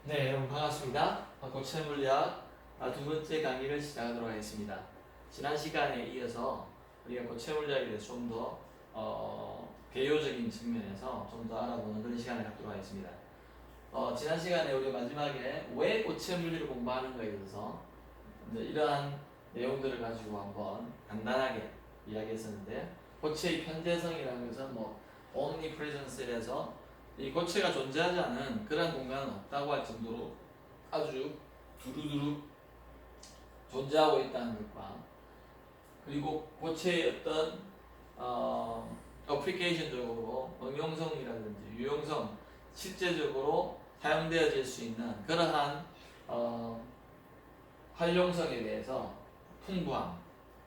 네, 여러분 반갑습니다. 고체 물리학 두 번째 강의를 시작하도록 하겠습니다. 지난 시간에 이어서 우리가 고체 물리학에 대해서 좀 더 배우적인 측면에서 좀 더 알아보는 그런 시간을 갖도록 하겠습니다. 지난 시간에 우리가 마지막에 왜 고체 물리를 공부하는가에 대해서 이제 이러한 내용들을 가지고 한번 간단하게 이야기했었는데, 고체의 편재성이라는 것은 뭐 omnipresence에서 이 고체가 존재하지 않은 그런 공간은 없다고 할 정도로 아주 두루두루 존재하고 있다는 것과, 그리고 고체의 어떤 어플리케이션적으로 응용성이라든지 유용성, 실제적으로 사용되어질 수 있는 그러한 활용성에 대해서 풍부함,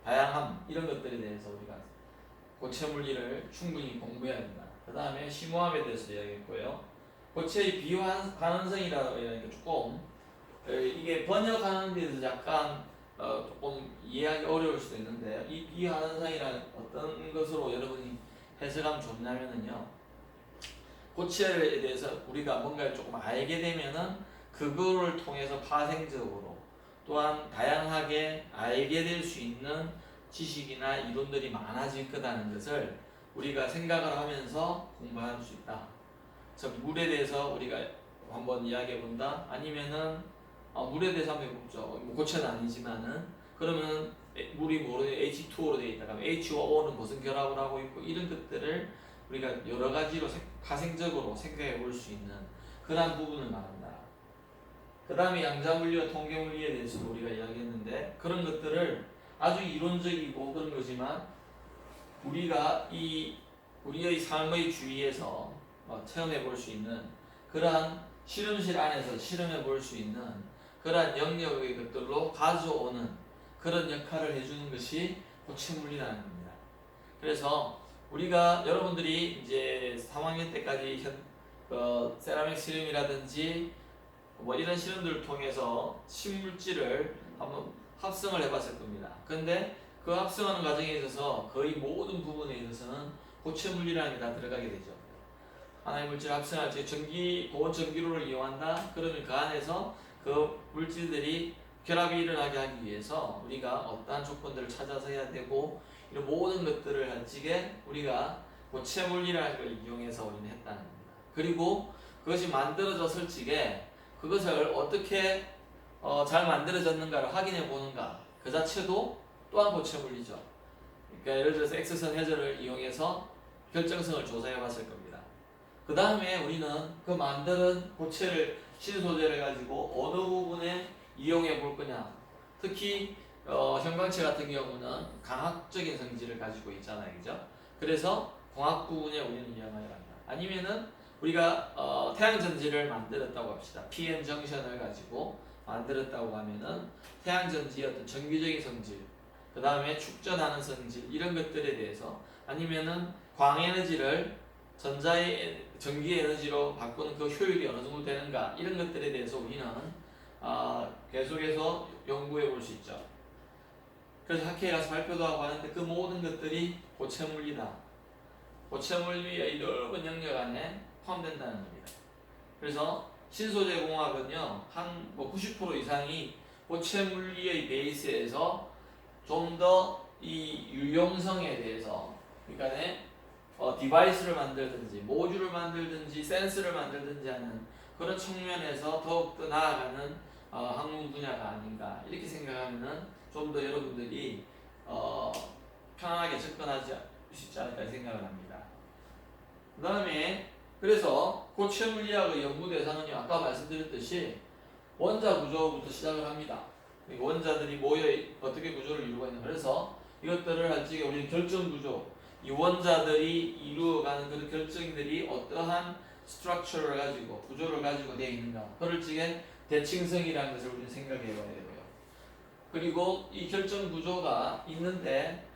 다양함, 이런 것들에 대해서 우리가 고체 물리를 충분히 공부해야 된다. 그 다음에 심오함에 대해서 이야기했고요. 고체의 비환원성이라고 하니까 조금 이게 번역하는 데서 약간 조금 이해하기 어려울 수도 있는데, 이 비환원성이라는 어떤 것으로 여러분이 해석하면 좋냐면은요, 고체에 대해서 우리가 뭔가를 조금 알게 되면은 그거를 통해서 파생적으로 또한 다양하게 알게 될 수 있는 지식이나 이론들이 많아질 거라는 것을 우리가 생각을 하면서 공부할 수 있다. 즉, 물에 대해서 우리가 한번 이야기해 본다. 아니면은 물에 대해서 한번 해보죠. 뭐 고체는 아니지만은, 그러면 물이 모르는 H2O로 되어 있다. 그러면 H2O는 무슨 결합을 하고 있고, 이런 것들을 우리가 여러 가지로 파생적으로 생각해 볼 수 있는 그러한 부분을 말한다. 그 다음에 양자물리와 통계물리에 대해서도 우리가 이야기했는데, 그런 것들을 아주 이론적이고 그런 거지만 우리가 우리의 삶의 주위에서 체험해 볼 수 있는 그러한 실험실 안에서 실험해 볼 수 있는 그러한 영역의 것들로 가져오는 그런 역할을 해주는 것이 고체물리라는 겁니다. 그래서 우리가 여러분들이 이제 3학년 때까지 세라믹 실험이라든지 뭐 이런 실험들을 통해서 신물질을 한번 합성을 해봤을 겁니다. 근데 그 합성하는 과정에 있어서 거의 모든 부분에 있어서는 고체 물리라는 게 다 들어가게 되죠. 하나의 물질을 합성할 때 고온 전기로를 이용한다. 그러면 그 안에서 그 물질들이 결합이 일어나게 하기 위해서 우리가 어떠한 조건들을 찾아서 해야 되고, 이런 모든 것들을 할 적에 우리가 고체 물리라는 걸 이용해서 우리는 했다는 겁니다. 그리고 그것이 만들어졌을 적에 그것을 어떻게 잘 만들어졌는가를 확인해 보는가, 그 자체도 또한 고체 물리죠. 그러니까 예를 들어서 X선 회전을 이용해서 결정성을 조사해 봤을 겁니다. 그 다음에 우리는 그 만드는 고체를, 신소재를 가지고 어느 부분에 이용해 볼 거냐. 특히 형광체 같은 경우는 강학적인 성질을 가지고 있잖아요, 그죠? 그래서 공학 부분에 우리는 이용하려 한다. 아니면은 우리가 태양전지를 만들었다고 합시다. PN 정션을 가지고 만들었다고 하면은 태양전지의 어떤 정규적인 성질, 그 다음에 축전하는 성질, 이런 것들에 대해서, 아니면은 광에너지를 전기의 에너지로 바꾸는 그 효율이 어느 정도 되는가, 이런 것들에 대해서 우리는 계속해서 연구해 볼 수 있죠. 그래서 학회에 가서 발표도 하고 하는데, 그 모든 것들이 고체물리다. 고체물리의 넓은 영역 안에 포함된다는 겁니다. 그래서 신소재 공학은요, 한 90% 이상이 고체물리의 베이스에서 좀 더 이 유용성에 대해서, 그러니까 디바이스를 만들든지 모듈을 만들든지 센스를 만들든지 하는 그런 측면에서 더욱더 나아가는 학문 분야가 아닌가, 이렇게 생각하면은 좀 더 여러분들이 편안하게 접근하지 수 있지 않을까 생각을 합니다. 그 다음에 그래서 고체 물리학의 연구 대상은요, 아까 말씀드렸듯이 원자 구조부터 시작을 합니다. 원자들이 모여 어떻게 구조를 이루고 있는, 그래서 이것들을 할 적에 우리는 결정 구조, 이 원자들이 이루어가는 그런 결정들이 어떠한 스트럭처를 가지고, 구조를 가지고 되어 있는가, 그럴 적에 대칭성이라는 것을 우리는 생각해 봐야 되고요. 그리고 이 결정 구조가 있는데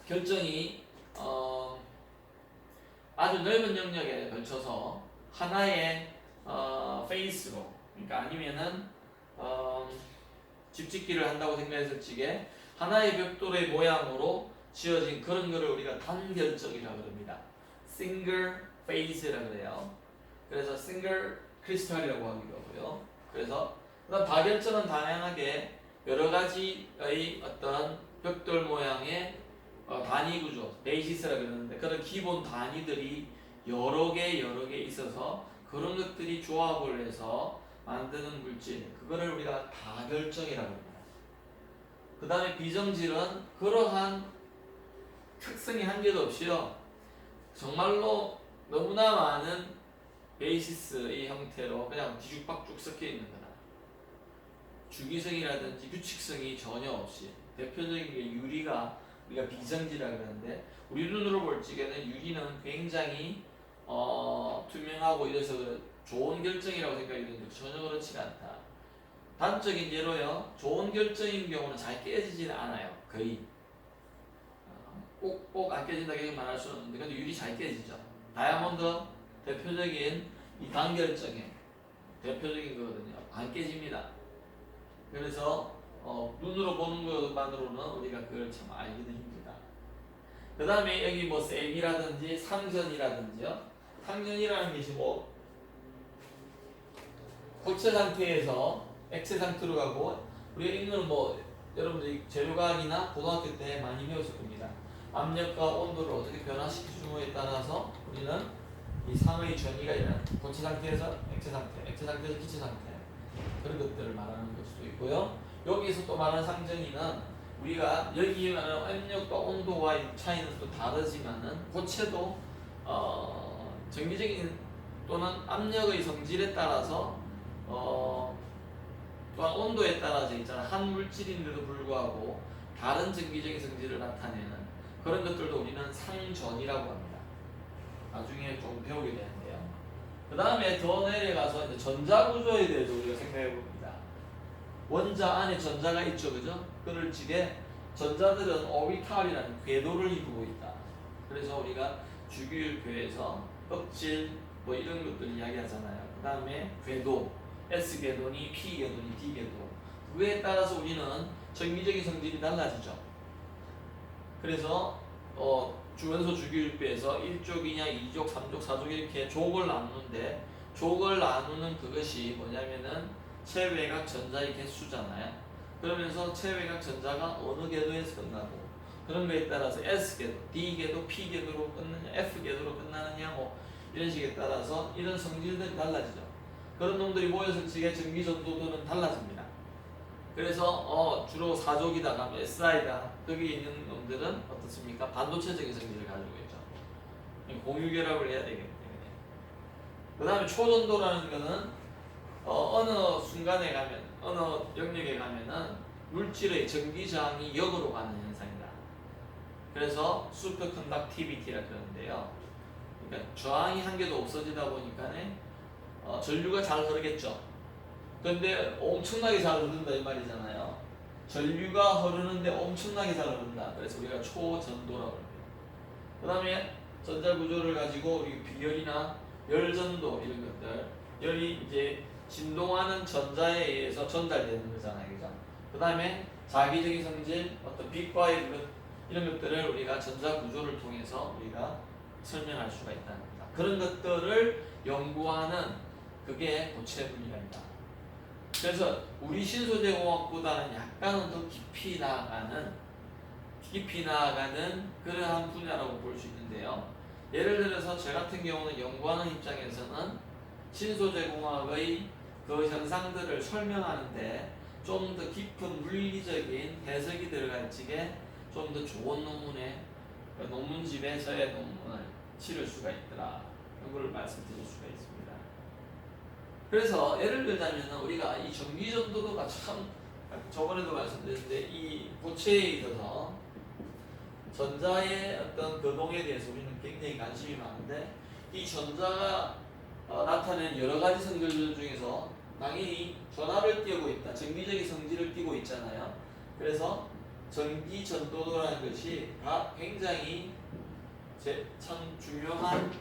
결정이 아주 넓은 영역에 걸쳐서 하나의 페이스로, 그러니까 아니면은 집짓기를 한다고 생각했을 적에 하나의 벽돌의 모양으로 지어진 그런 거를 우리가 단결정이라고 합니다. Single phase라고 해요. 그래서 single 크리스탈이라고 하기도 하고요. 그래서 그다음 다결점은 다양하게 여러 가지의 어떤 벽돌 모양의 단위 구조, 베이시스라 그러는데 그런 기본 단위들이 여러 개 있어서 그런 것들이 조합을 해서 만드는 물질, 그거를 우리가 다결정이라고 합니다. 그 다음에 비정질은 그러한 특성이 한 개도 없이요, 정말로 너무나 많은 베이시스의 형태로 그냥 뒤죽박죽 섞여 있는 거다. 주기성이라든지 규칙성이 전혀 없이, 대표적인 게 유리가 우리가 비정지라 그러는데 우리 눈으로 볼 적에는 유리는 굉장히 투명하고 이래서 좋은 결정이라고 생각이 드는데 전혀 그렇지 않다. 단적인 예로요, 좋은 결정인 경우는 잘 깨지지는 않아요. 거의 꼭 안 깨진다고 말할 수는 없는데 근데 유리 잘 깨지죠. 다이아몬드 대표적인 이 단결정의 대표적인 거거든요. 안 깨집니다. 그래서 눈으로 보는 것만으로는 우리가 그걸 참 알기도 힘들다. 그 다음에 여기 뭐 셀이라든지 상전이라든지요. 상전이라는 것이 뭐 고체 상태에서 액체 상태로 가고, 우리가 이거는 뭐 여러분들이 재료과학이나 고등학교 때 많이 배웠을 겁니다. 압력과 온도를 어떻게 변화시키느냐에 따라서 우리는 이 상의 전이가 일어나는, 고체 상태에서 액체 상태, 액체 상태에서 기체 상태, 그런 것들을 말하는 걸 수도 있고요. 여기서 또 말하는 상전이는 우리가 여기 말하는 압력과 온도와의 차이는 또 다르지만은 고체도 정기적인 또는 압력의 성질에 따라서 또한 온도에 따라서 있잖아, 한 물질인데도 불구하고 다른 정기적인 성질을 나타내는 그런 것들도 우리는 상전이라고 합니다. 나중에 좀 배우게 되는데요. 그 다음에 더 내려가서 이제 전자구조에 대해서 우리가 생각해 봅니다. 원자 안에 전자가 있죠, 그죠? 그럴 적에 전자들은 오비탈이라는 궤도를 이루고 있다. 그래서 우리가 주기율표에서 껍질 뭐 이런 것들 이야기하잖아요. 그 다음에 궤도, S궤도니 P궤도니 D궤도, 그에 따라서 우리는 정기적인 성질이 달라지죠. 그래서 주원소 주기율표에서 1족이냐 2족, 3족, 4족 이렇게 족을 나누는데, 족을 나누는 그것이 뭐냐면은 체외각 전자의 개수잖아요. 그러면서 체외각 전자가 어느 궤도에서 끝나고, 그런 거에 따라서 S궤도, D궤도, P궤도로 끝나냐, F궤도로 끝나느냐 뭐 이런 식에 따라서 이런 성질들이 달라지죠. 그런 놈들이 모여서 지게 전기전도도는 달라집니다. 그래서 주로 4족이다가 SI다 거기 있는 놈들은 어떻습니까? 반도체적인 성질을 가지고 있죠. 공유결합을 해야 되기 때문에. 그 다음에 초전도라는 거는 어느 순간에 가면, 어느 영역에 가면은 물질의 전기 저항이 역으로 가는 현상이다. 그래서 슈퍼컨덕티비티라 그러는데요. 그러니까 저항이 한 개도 없어지다 보니까는 전류가 잘 흐르겠죠. 근데 엄청나게 잘 흐른다 이 말이잖아요. 전류가 흐르는데 엄청나게 잘 흐른다. 그래서 우리가 초전도라고 합니다. 그 다음에 전자구조를 가지고 우리 비열이나 열전도 이런 것들, 열이 이제 진동하는 전자에 의해서 전달되는 거잖아요, 그죠? 그 다음에 자기적인 성질, 어떤 빛과의 이런 것들을 우리가 전자구조를 통해서 우리가 설명할 수가 있다는 겁니다. 그런 것들을 연구하는 그게 고체 물리학이다. 그래서 우리 신소재공학보다는 약간은 더 깊이 나아가는 그러한 분야라고 볼 수 있는데요. 예를 들어서 저 같은 경우는 연구하는 입장에서는 신소재공학의 그 현상들을 설명하는데 좀 더 깊은 물리적인 해석이 들어갈 적에 좀 더 좋은 논문집에서의 논문을 치를 수가 있더라. 이걸 말씀드릴 수가 있습니다. 그래서 예를 들자면 우리가 이 전기전도도가 참, 저번에도 말씀드렸는데 이 고체에 있어서 전자의 어떤 거동에 대해서 우리는 굉장히 관심이 많은데, 이 전자가 나타내는 여러 가지 성질들 중에서 당연히 전압을 띄우고 있다, 전기적인 성질을 띄고 있잖아요. 그래서 전기전도도라는 것이 굉장히 참 중요한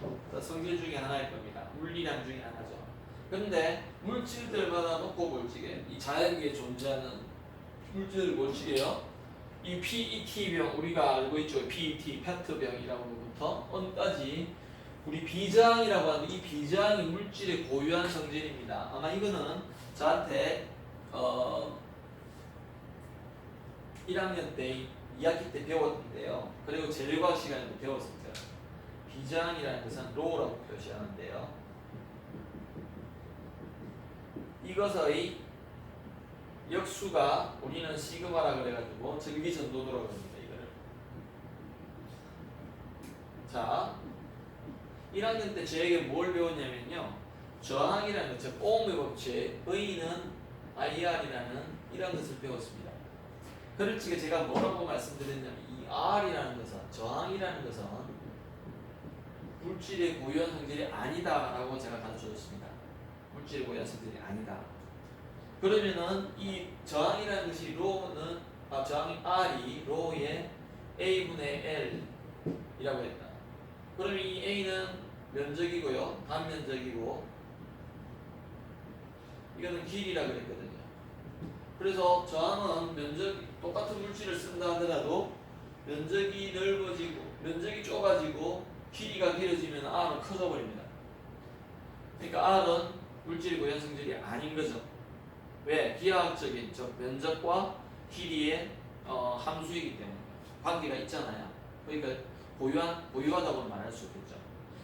성질 중에 하나일 겁니다. 물리량 중에 하나죠. 근데 물질들마다 놓고 볼 적에 이 자연계에 존재하는 물질을 볼 적에요, 이 PET병 우리가 알고 있죠. PET 페트병이라고부터 언까지 우리 비저항이라고 하는 이 비저항이 물질의 고유한 성질입니다. 아마 이거는 저한테 1학년 때 2학기 때 배웠는데요. 그리고 재료과학 시간에도 배웠었죠. 비저항이라는 것은 로우라고 표시하는데요. 이것의 역수가 우리는 시그마라 그래가지고 전기 전도도라고 합니다. 이거를. 자, 1학년 때 저에게 뭘 배웠냐면요. 저항이라는 것, 즉 오음의 법칙, V는 IR이라는 이런 것을 배웠습니다. 그럴 적에 제가 뭐라고 말씀드렸냐면 이 R이라는 것은, 저항이라는 것은 물질의 고유한 성질이 아니다라고 제가 가르쳐줬습니다. 물질의 고유한 성질이 아니다. 그러면은 이 저항이라는 것이 로우는 저항이 R이 로우의 A분의 L이라고 했다. 그러면 이 A는 면적이고요. 단면적이고 이거는 길이라 그랬거든요. 그래서 저항은 똑같은 물질을 쓴다 하더라도 면적이 넓어지고 면적이 좁아지고 길이가 길어지면 R은 커져 버립니다. 그러니까 R은 물질의 고유한 성질이 아닌 거죠. 왜? 기하학적인 즉 면적과 길이의 함수이기 때문에 관계가 있잖아요. 그러니까 고유하다고 말할 수 있겠죠.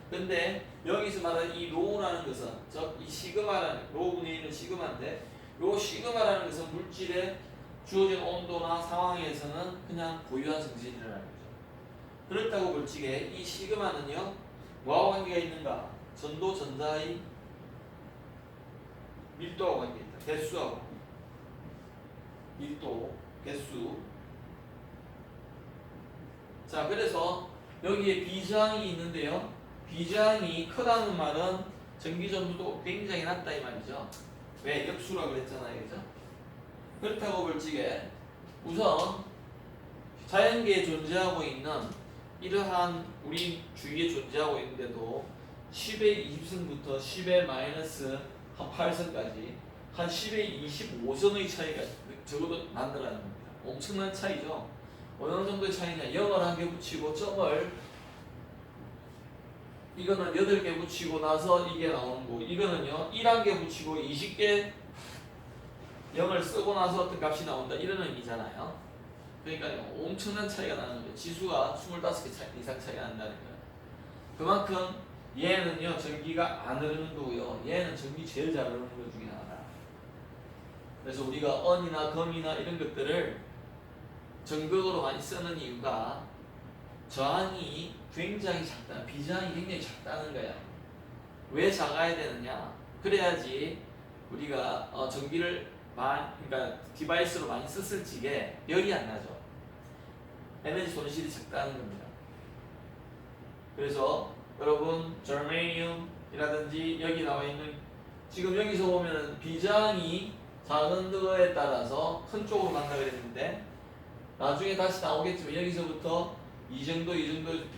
근데 여기서 말하는 이 로우라는 것은 즉 이 시그마라는 로우분의 1은 시그마인데 요 시그마라는 것은 물질의 주어진 온도나 상황에서는 그냥 고유한 성질이라는 거죠. 그렇다고 볼 적에 이 시그마는요 뭐하고 관계가 있는가? 전도 전자의 밀도하고 관계 있다. 개수하고 밀도, 개수. 자, 그래서 여기에 비저항이 있는데요. 비저항이 크다는 말은 전기 전도도 굉장히 낮다 이 말이죠. 왜? 역수라고 그랬잖아요, 그죠? 그렇다고 볼 적에 우선 자연계에 존재하고 있는 이러한 우리 주위에 존재하고 있는데도 10의 20승부터 10의 마이너스 한 8승까지 한 10의 25승의 차이가 적어도 난다라는 겁니다. 엄청난 차이죠. 어느 정도의 차이냐? 0을 한 개 붙이고 점을 이거는 8개 붙이고 나서 이게 나오는 거고 이거는요 1 한 개 붙이고 20개 0을 쓰고 나서 어떤 값이 나온다 이런 의미잖아요. 그러니까 엄청난 차이가 나는 거예요. 지수가 25개 이상 차이가 난다는 거예요. 그만큼 얘는요 전기가 안 흐르는 거고요. 얘는 전기 제일 잘 흐르는 것 중에 하나. 그래서 우리가 언이나 검이나 이런 것들을 전극으로 많이 쓰는 이유가 저항이 굉장히 작다, 비저항이 굉장히 작다는 거야. 왜 작아야 되느냐? 그래야지 우리가 전기를 그러니까 디바이스로 많이 썼을 적에 열이 안 나죠. 에너지 손실이 적다는 겁니다. 그래서 여러분 저메니움이라든지 여기 나와 있는 지금 여기서 보면은 비저항이 작은 거에 따라서 큰 쪽으로 간다 그랬는데 나중에 다시 나오겠지만 여기서부터 이 정도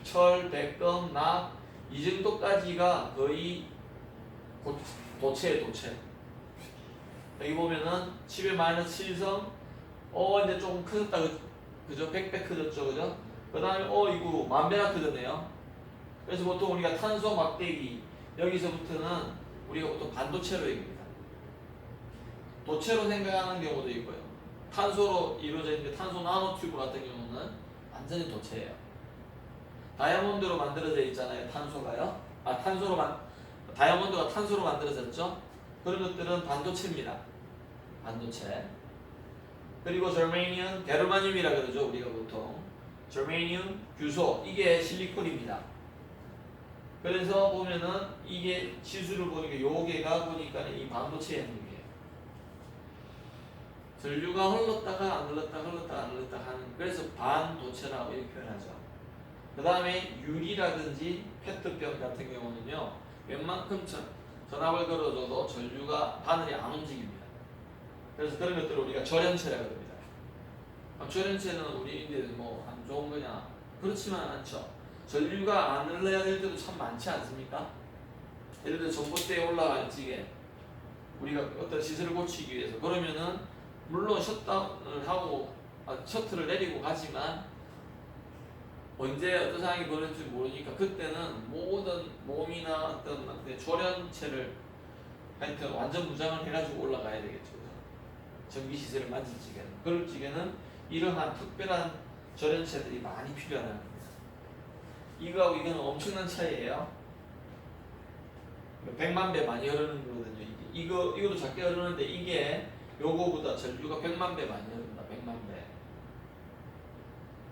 철, 백금, 납 이 정도까지가 거의 도체예요, 도체. 여기 보면은 10의 마이너스 7성 이제 조금 커졌다 그죠? 100배 커졌죠 그죠? 그 다음에 이거 만배나 커졌네요. 그래서 보통 우리가 탄소 막대기 여기서부터는 우리가 보통 반도체로 얘기합니다. 도체로 생각하는 경우도 있고요. 탄소로 이루어져 있는데 탄소 나노튜브 같은 경우는 완전히 도체예요. 다이아몬드로 만들어져 있잖아요. 탄소가요. 다이아몬드가 탄소로 만들어졌죠. 그런 것들은 반도체입니다. 반도체. 그리고 저메니움, 게르마늄이라 그러죠. 우리가 보통 저메니움, 규소 이게 실리콘입니다. 그래서 보면은 이게 지수를 보니까 요게가 보니까 이 반도체의 행위예요. 전류가 흘렀다가 안 흘렀다가 하는 그래서 반도체라고 이렇게 표현하죠. 그 다음에 유리라든지 페트병 같은 경우는요 웬만큼 전압을 걸어줘도 전류가 바늘이 안 움직입니다. 그래서 그런 것들을 우리가 절연체라고 합니다. 절연체는 우리인데 뭐 안 좋은 거냐? 그렇지만 않죠. 전류가 안 흘러야 될 때도 참 많지 않습니까? 예를 들어 전봇대에 올라갈 적에 우리가 어떤 시설을 고치기 위해서 그러면은 물론 셧다운을 하고 셔틀을 내리고 가지만 언제 어떤 상황이 벌어질지 모르니까 그때는 모든 몸이나 어떤 조련체를 하여튼 완전 무장을 해가지고 올라가야 되겠죠. 전기 시설을 만질 적에는, 그럴 적에는 이러한 특별한 조련체들이 많이 필요하다는 겁니다. 이거하고 이거는 엄청난 차이예요. 100만 배 많이 흐르는 거거든요. 이거도 작게 흐르는데 이게 요거보다 전류가 100만 배 많이 흐른다. 100만 배.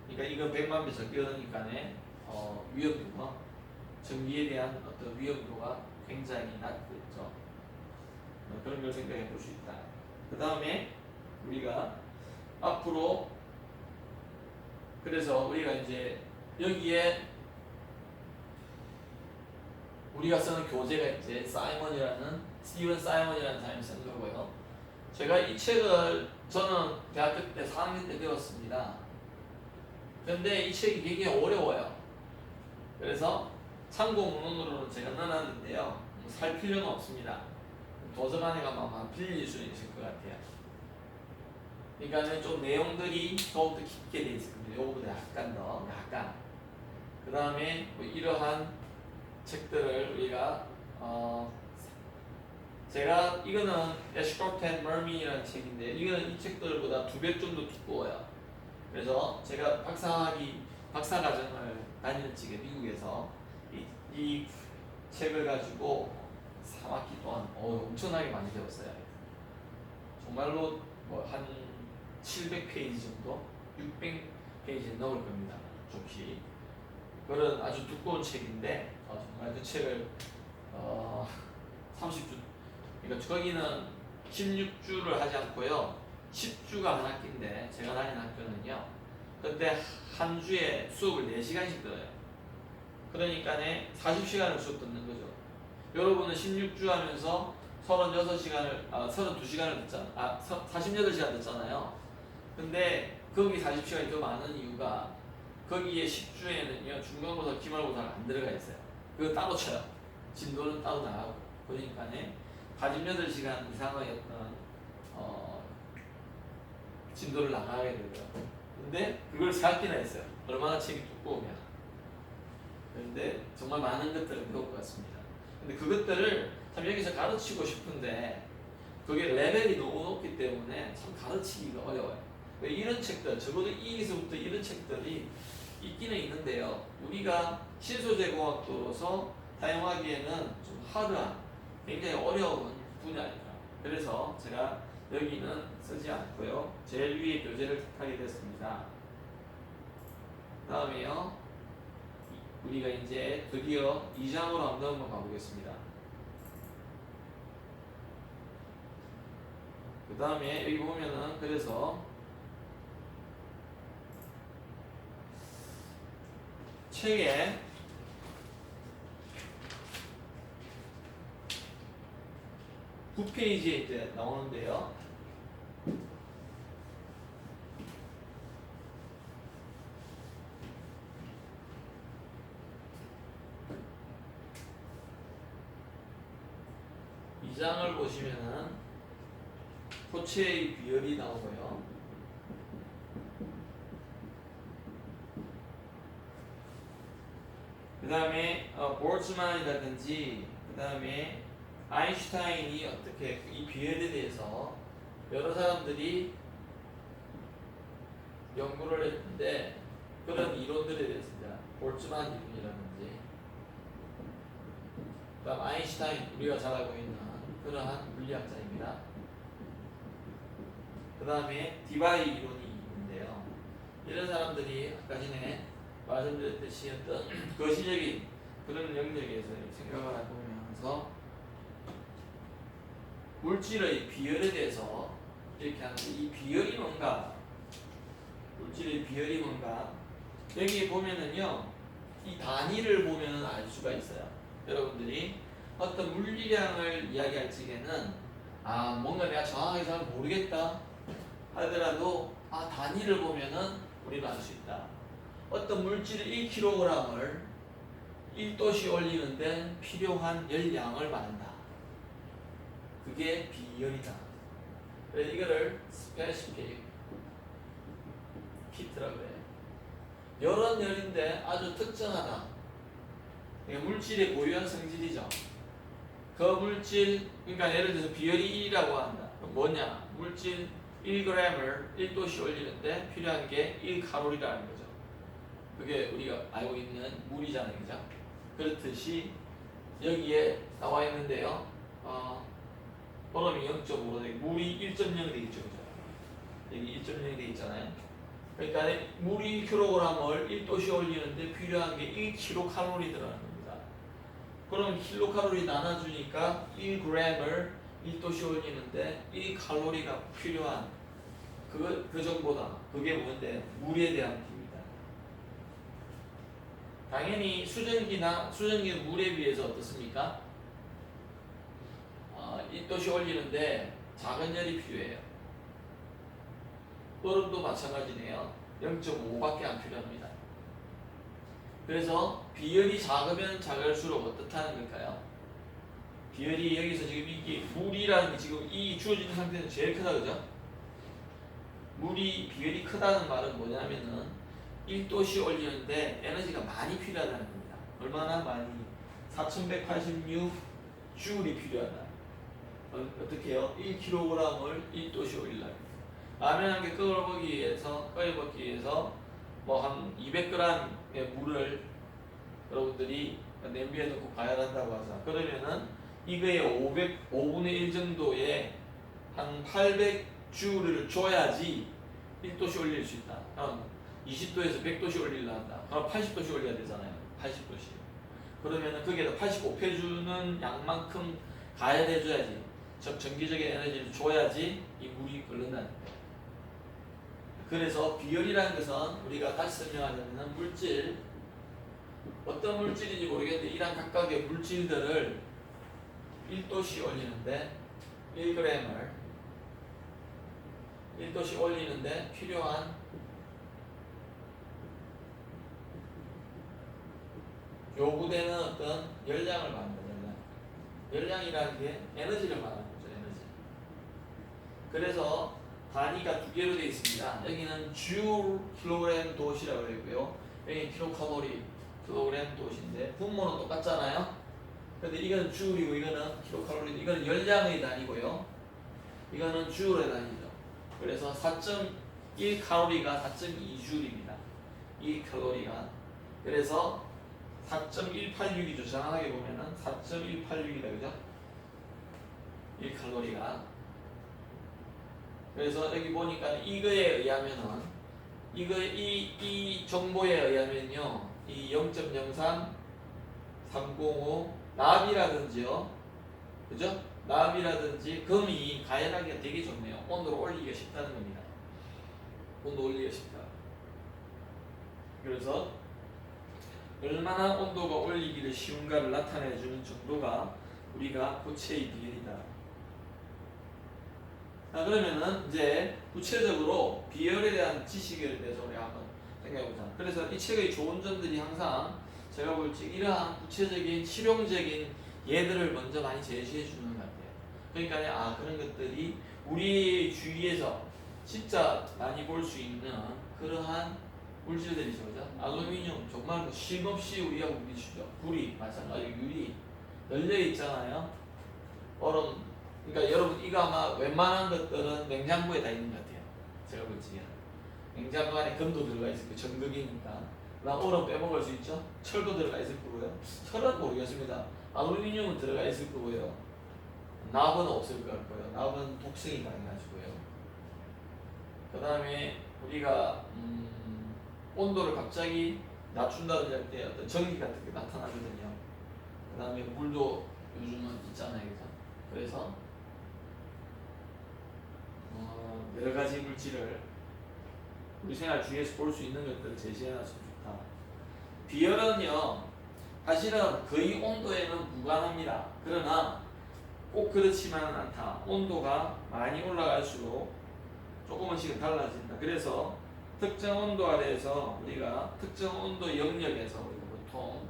그러니까 이거 100만 배 적게 흐르니까네 위험도가, 전기에 대한 어떤 위험도가 굉장히 낮겠죠. 그런 걸 생각해 볼 수 있다. 그 다음에 우리가 앞으로, 그래서 우리가 이제 여기에 우리가 쓰는 교재가 이제 스티븐 사이먼이라는 사람이 쓴 거고요. 제가 이 책을 저는 대학교 때 4학년 때 배웠습니다. 그런데 이 책이 굉장히 어려워요. 그래서 참고 문헌으로는 제가 넣어놨는데요. 살 필요는 없습니다. 도서관에 가면 아마 빌릴 수 있을 것 같아요. 그러니까 좀 내용들이 더욱더 깊게 돼 있을 겁니다. 요거보다 약간. 그 다음에 뭐 이러한 책들을 우리가 제가 이거는 애쉬크로프트 앤 머민이라는 책인데 이거는 이 책들보다 2배 정도 두꺼워요. 그래서 제가 박사과정을 다니는 측에 미국에서 이 책을 가지고 3학기 동안 엄청나게 많이 배웠어요. 정말로 뭐 한 700페이지 정도, 600페이지 넘을 겁니다. 좁히. 그런 아주 두꺼운 책인데 정말 그 책을 30주, 그러니까 거기는 16주를 하지 않고요 10주가 한 학기인데 제가 다니는 학교는요 그때 한 주에 수업을 4시간씩 들어요. 그러니까 40시간을 수업 듣는 거죠. 여러분은 16주 하면서 32시간을 듣잖아요. 48시간 듣잖아요. 근데 거기 40시간이 더 많은 이유가 거기에 10주에는요 중간고사, 기말고사가 안 들어가 있어요. 그거 따로 쳐요. 진도는 따로 나가고. 그러니까 48시간 이상의 어떤 진도를 나가게 되고요. 근데 그걸 4학기나 했어요. 얼마나 책이 두꺼우면. 그런데 정말 많은 것들을 배울 것 같습니다. 근데 그것들을 참 여기서 가르치고 싶은데 그게 레벨이 너무 높기 때문에 참 가르치기가 어려워요. 이런 책들, 적어도 2기서부터 이런 책들이 있기는 있는데요. 우리가 신소재공학도로서 사용하기에는 좀 하드한, 굉장히 어려운 분야입니다. 그래서 제가 여기는 쓰지 않고요. 제일 위에 교재를 택하게 됐습니다. 다음에요. 우리가 이제 드디어 2장으로 한번 가보겠습니다. 그 다음에 여기 보면은 그래서 책에 9페이지에 이제 나오는데요. 이 장을 보시면은 호체의 비열이 나오고요. 그 다음에 볼츠만이라든지 그 다음에 아인슈타인이 어떻게 이 비열에 대해서 여러 사람들이 연구를 했는데 그런 이론들에 대해서 볼츠만 이론이라든지 그 다음 아인슈타인, 우리가 잘 알고 있는 그러한 물리학자입니다. 그 다음에 디바이 이론이 있는데요. 이런 사람들이 아까 전에 말씀드렸듯이 어떤 거시적인 그런 영역에서 생각을 해보면서 물질의 비열에 대해서 이렇게 하는데 이 비열이 뭔가, 물질의 비열이 뭔가, 여기 보면은요 이 단위를 보면은 알 수가 있어요. 여러분들이 어떤 물리량을 이야기할 적에는 뭔가 내가 정확하게 잘 모르겠다 하더라도 단위를 보면은 우리는 알 수 있다. 어떤 물질 1kg을 1도씨 올리는데 필요한 열량을 말한다. 그게 비열이다. 그래서 이거를 스페시픽 히트라고 해요. 여러 열인데 아주 특정하다. 그러니까 물질의 고유한 성질이죠. 그 물질, 그러니까 예를 들어서 비열이 1이라고 한다. 그럼 뭐냐? 물질 1g을 1도씨 올리는데 필요한 게 1칼로리라는 거죠. 그게 우리가 알고 있는 물이잖아요. 그죠? 그렇듯이 여기에 나와 있는데요. 얼음이 0.5로 되고 물이 1.0 되겠죠. 그죠? 여기 1.0 돼 있잖아요. 그러니까 물이 1kg을 1도씨 올리는데 필요한 게 1kcal 들어가는 겁니다. 그럼 킬로칼로리 나눠주니까 1g을 1도씨 올리는데 1칼로리가 필요한 그 정보다. 그게 뭔데? 물에 대한 힘입니다. 당연히 수증기는 물에 비해서 어떻습니까? 1도씨 올리는데 작은 열이 필요해요. 얼음도 마찬가지네요. 0.5밖에 안 필요합니다. 그래서 비열이 작으면 작을수록 어떻다는 걸까요? 비열이 여기서 지금 이게 물이라는 게 지금 이 주어진 상태에서 제일 크다, 그죠? 물이 비열이 크다는 말은 뭐냐면은 1도씨 올리는데 에너지가 많이 필요하다는 겁니다. 얼마나 많이? 4186 줄이 필요하다. 어떻게 해요? 1kg을 1도씨 올리려면 라면 한 개 끓여먹기 위해서 뭐 한 200g의 물을 여러분들이 냄비에 넣고 가열한다고 하자. 그러면은 이거의 5분의 1 정도의 한 800주를 줘야지 1도씨 올릴 수 있다. 그럼 20도에서 100도씨 올리려 한다. 그럼 80도씨 올려야 되잖아요. 80도씨. 그러면은 거기에다 85폐주는 양만큼 가열해줘야지. 전기적인 에너지를 줘야지 이 물이 끓는다는 거예요. 그래서 비열이라는 것은 우리가 다시 설명하자면 물질, 어떤 물질인지 모르겠는데 이런 각각의 물질들을 1도씨 올리는데 1g을 1도씨 올리는데 필요한 요구되는 어떤 열량을 말합니다. 열량이라는 게 에너지를 말하는 거죠. 에너지. 그래서 단위가 두 개로 되어 있습니다. 여기는 줄 킬로그램 도시라고 되어 있고요. 여기는 킬로칼로리 킬로그램 도시인데 분모는 똑같잖아요. 근데 이거는 줄이고 이거는 킬로칼로리, 이거는 열량의 단위고요. 이거는 줄의 단위죠. 그래서 4.1칼로리가 4.2줄입니다. 1칼로리가. 그래서 4.186이죠. 정확하게 보면은 4.186이다. 그죠? 1칼로리가. 그래서 여기 보니까 이거에 의하면은 이 정보에 의하면요. 이 0.03, 305 납이라든지요. 그죠? 납이라든지 금이 가열하기가 되게 좋네요. 온도를 올리기가 쉽다는 겁니다. 온도 올리기가 쉽다. 그래서 얼마나 온도가 올리기를 쉬운가를 나타내주는 정도가 우리가 고체의 비열이다. 자, 그러면은 이제 구체적으로 비열에 대한 지식에 대해서 우리가 한번 생각해보자. 그래서 이 책의 좋은 점들이 항상 제가 볼 때 이러한 구체적인 실용적인 예들을 먼저 많이 제시해 주는 것 같아요. 그러니까 그런 것들이 우리 주위에서 진짜 많이 볼 수 있는 그러한 물질들이죠. 그죠? 알루미늄 정말 쉼없이 우리가 부딪히죠. 불이 마찬가지로 유리 열려 있잖아요. 얼음. 그러니까 여러분 이거 아마 웬만한 것들은 냉장고에 다 있는 것 같아요. 제가 볼 적에 냉장고 안에 금도 들어가 있을 거예요. 전극이니까. 얼음 빼먹을 수 있죠. 철도 들어가 있을 거고요. 철은 모르겠습니다. 알루미늄은 들어가 있을 거고요. 납은 없을 거고요. 납은 독성이 강해가지고요. 그 다음에 우리가 온도를 갑자기 낮춘다든지 할 때 어떤 전기 같은 게 나타나거든요. 그 다음에 물도 요즘은 있잖아요. 그래서 여러 가지 물질을 우리 생활 주위에서 볼 수 있는 것들을 제시해놨으면 좋다. 비열은요, 사실은 거의 온도에는 무관합니다. 그러나 꼭 그렇지만은 않다. 온도가 많이 올라갈수록 조금씩은 달라진다. 그래서 특정 온도 아래에서 우리가 특정 온도 영역에서 우리가 보통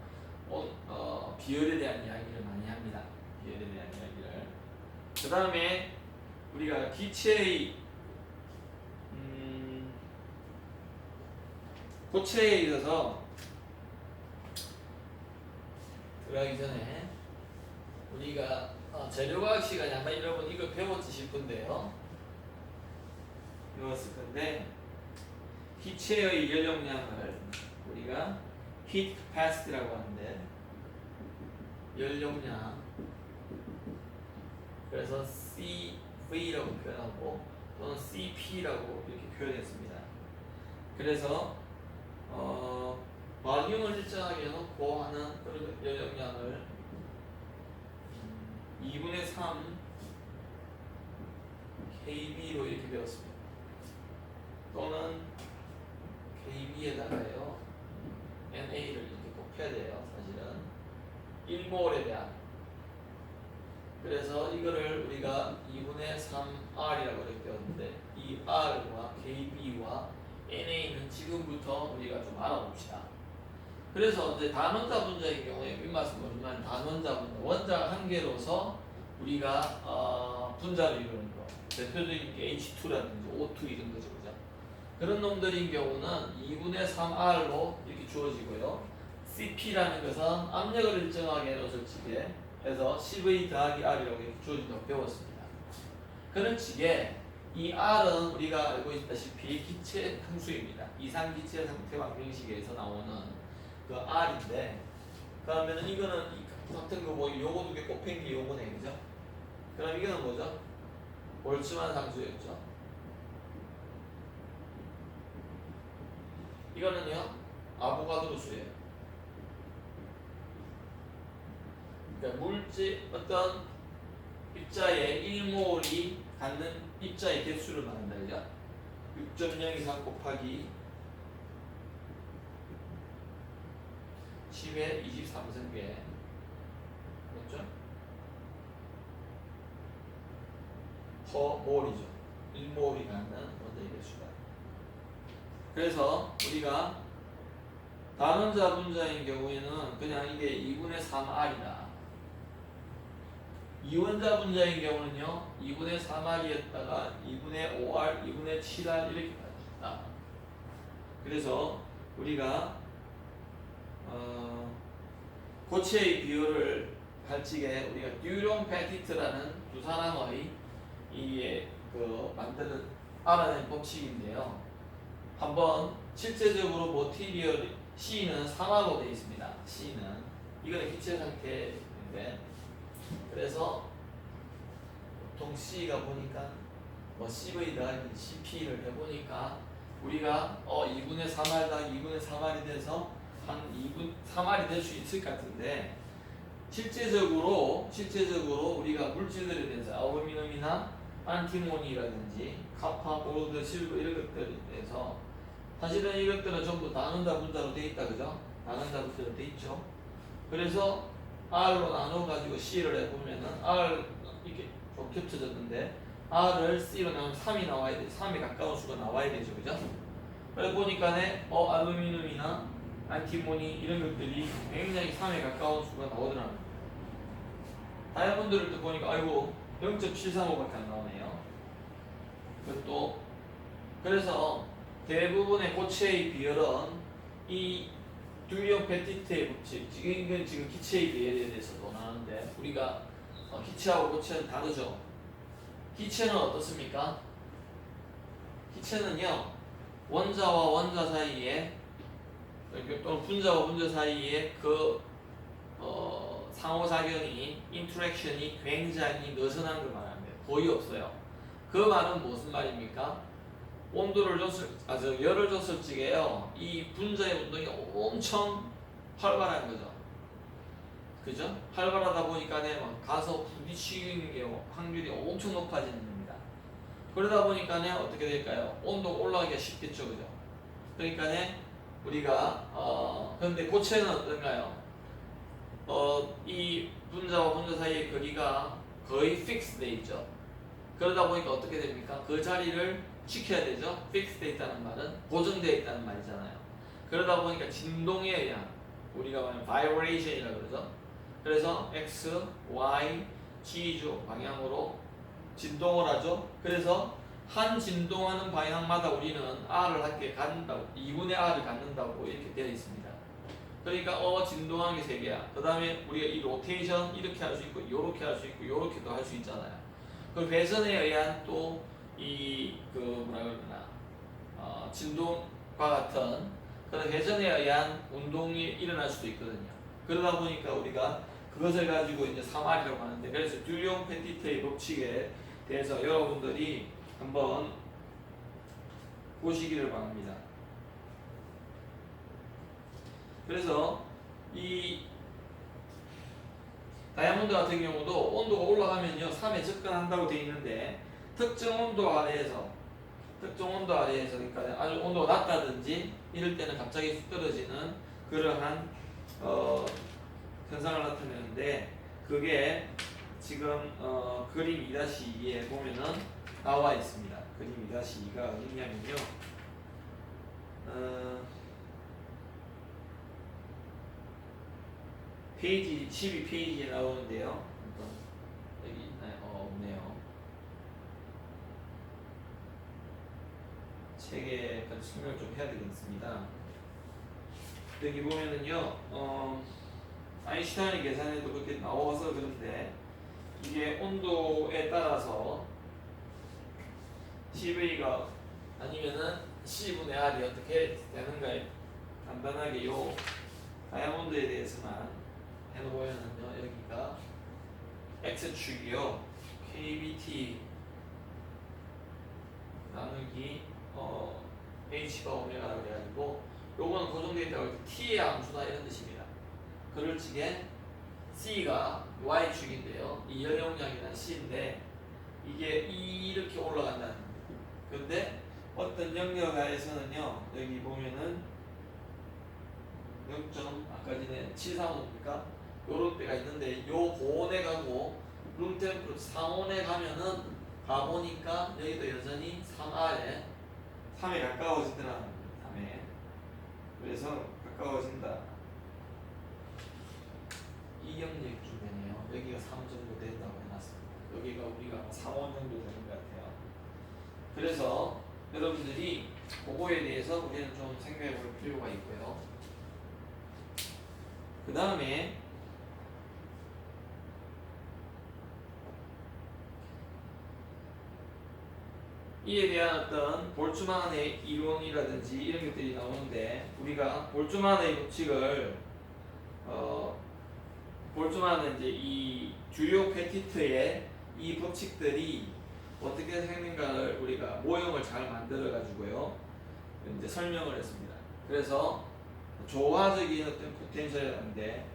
비열에 대한 이야기를 많이 합니다. 비열에 대한 이야기를. 그 다음에 우리가 기체의 고체에 있어서 들어가기 전에 우리가 재료과학 시간에 아마 여러분 이거 배웠지 싶은데요. 배웠을 건데 기체의 연용량을 우리가 heat capacity라고 하는데 연용량 그래서 CV라고 표현하고 또는 CP라고 이렇게 표현했습니다. 그래서 볼륨을 일정하게 해놓고 하는 그런 연용량을 2분의 3 KB로 이렇게 배웠습니다. 또는 KB에다가요 NA를 이렇게 곱해야 돼요. 사실은 1몰에 대한 그래서 이거를 우리가 2분의 3R이라고 이렇게 배웠는데 이 R과 KB와 NA는 지금부터 우리가 좀 알아봅시다. 그래서 이제 단원자 분자의 경우에 윗말씀 보지만 단원자 분자 원자 한 개로서 우리가 분자를 이루는 거 대표적인 게 H2라든지 O2 이런 거죠, 그죠? 그런 놈들인 경우는 2분의 3R로 이렇게 주어지고요. CP라는 것은 압력을 일정하게 해놓을 지게 해서 CV 더하기 R이라고 이렇게 주어진다고 배웠습니다. 그런 찌개 이 R은 우리가 알고 있다시피 기체 함수입니다. 이상기체 상태 방정식에서 나오는 그 R인데 그러면은 이거는 같은 거 뭐 요거 두 개 곱한 게 요거네, 그죠? 그럼 이거는 뭐죠? 볼츠만 상수였죠. 이거는요 아보가드로 수예요. 그러니까 물질 어떤 입자의 1몰이 갖는 입자의 개수를 말한다, 그죠? 6.023 곱하기 10의 23승계 맞죠? 퍼몰이죠. 1몰이 갖는 원자의 개수다. 그래서 우리가 단원자 분자인 경우에는 그냥 이게 2분의 3R이다. 이원자 분자인 경우는요 2분의 3R이었다가 2분의 5R, 2분의 7R 이렇게 가졌다. 그래서 우리가 고체의 비율을 할 적에 우리가 듀롱 페티트라는 두 사람의 이게 만드는 알아낸 법칙인데요. 한번 실제적으로 모티리얼 C는 3화로 되어 있습니다. C는 이거는 기체 상태인데 그래서 보통 C가 보니까 뭐 CV 더하기 CP를 해보니까 우리가 2분의 3R 더하기 2분의 3R이 돼서 한 2분 3R이 될 수 있을 것 같은데 실제적으로 우리가 물질들에 대해서 알루미늄이나 안티모니라든지 카파, 고르드, 실버 이런 것들에 대해서 사실은 이것들은 전부 단원자 분자로 되어 있다, 그죠? 단원자 분자로 되어 있죠. 그래서 R로 나눠가지고 C를 해보면은 R 이렇게 좀 겹쳐졌는데 R을 C로 나누면 3이 나와야 돼. 3에 가까운 수가 나와야 되죠, 그죠? 그래 보니까네 알루미늄이나 안티모니 이런 것들이 굉장히 3에 가까운 수가 나오더라고요. 다이아몬드를 또 보니까 아이고 0.735밖에 안 나오네요. 그것도 그래서 대부분의 고체의 비율은 이 듀리온 페티트의 법칙, 이건 지금 기체의 비율에 대해서도 나오는데 우리가 기체하고 고체는 다르죠. 기체는 어떻습니까? 기체는요 원자와 원자 사이에 또는 분자와 분자 사이에 상호작용이 인터랙션이 굉장히 느슨한 걸 말합니다. 거의 없어요. 그 말은 무슨 말입니까? 온도를 열을 줬을 적에요 이 분자의 운동이 엄청 활발한 거죠. 그죠? 활발하다 보니까 막 가서 부딪히는 게 확률이 엄청 높아지는 겁니다. 그러다 보니까 어떻게 될까요? 온도가 올라가기가 쉽겠죠, 그죠? 그러니까 우리가 그런데 고체는 어떤가요? 이 분자와 분자 사이의 거리가 거의 픽스 돼 있죠. 그러다 보니까 어떻게 됩니까? 그 자리를 지켜야 되죠. 픽스 돼 있다는 말은 고정되어 있다는 말이잖아요. 그러다 보니까 진동에 의한 우리가 말하는 바이브레이션이라고 그러죠. 그래서 X, Y, G조 방향으로 진동을 하죠. 그래서 한 진동하는 방향마다 우리는 R을 함께 갖는다고 2분의 R을 갖는다고 이렇게 되어 있습니다. 그러니까 진동하는 게 3개야. 그 다음에 우리가 이 로테이션 이렇게 할 수 있고 요렇게 할 수 있고 요렇게도 할 수 있잖아요. 그 배선에 의한 또 이 그 뭐라 그러나 진동과 같은 그런 회전에 의한 운동이 일어날 수도 있거든요. 그러다 보니까 우리가 그것을 가지고 이제 3R이라고 하는데, 그래서 듀용 페티트의 법칙에 대해서 여러분들이 한번 보시기를 바랍니다. 그래서 이 다이아몬드 같은 경우도 온도가 올라가면요 3에 접근한다고 되어 있는데, 특정 온도 아래에서 그러니까 아주 온도가 낮다든지 이럴 때는 갑자기 쑥 떨어지는 그러한 현상을 나타내는데, 그게 지금 그림 2-2에 보면은 나와 있습니다. 그림 2-2가 어디냐면요, 페이지 12페이지에 나오는데요. 여기 있나요? 없네요. 책에 설명을 좀 해야 되겠습니다. 여기 보면은요, 아인슈타인의 계산에도 그렇게 나와서 그런데, 이게 온도에 따라서 CV가 아니면은 C분의 R이 어떻게 되는가에 간단하게 요 다이아몬드에 대해서만 해놓으면은요, 여기가 X축이요 KBT 나누기 H가 오메가라고 해가지고, 요거는 고정되어 있다고 할 때 T의 함수다 이런 뜻입니다. 그럴 적에 C가 Y축인데요, 이 열용량이란 C인데 이게 이렇게 올라간다는 겁니다. 근데 어떤 영역 하에서는요, 여기 보면은 0. 아까 전에 735입니까? 요런 때가 있는데, 요 고온에 가고 룸템프로 상온에 가면은 가보니까 여기도 여전히 3R에 3에 가까워지더라는 겁니다. 3에. 그래서 가까워진다. 이 영역쯤 되네요. 여기가 3 정도 된다고 해놨습니다. 여기가 우리가 3원 정도 되는 것 같아요. 그래서 여러분들이 그거에 대해서 우리는 좀 생각해 볼 필요가 있고요. 그 다음에 이에 대한 어떤 볼츠만의 이론이라든지 이런 것들이 나오는데, 우리가 볼츠만의 법칙을 볼츠만은 이제 이 주요 페티트의 이 법칙들이 어떻게 생긴가를 우리가 모형을 잘 만들어 가지고요 이제 설명을 했습니다. 그래서 조화적인 어떤 포텐셜이라는데,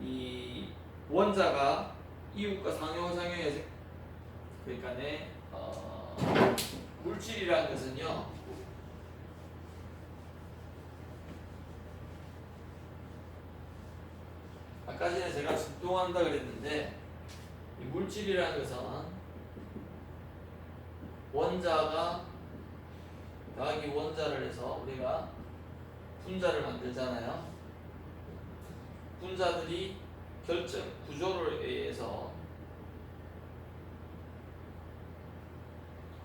이 원자가 이웃과 상호작용해서, 그러니까 물질이라는 것은요, 아까 전에 제가 진동한다 그랬는데, 이 물질이라는 것은 원자가 더하기 원자를 해서 우리가 분자를 만들잖아요. 분자들이 결정 구조를 의해서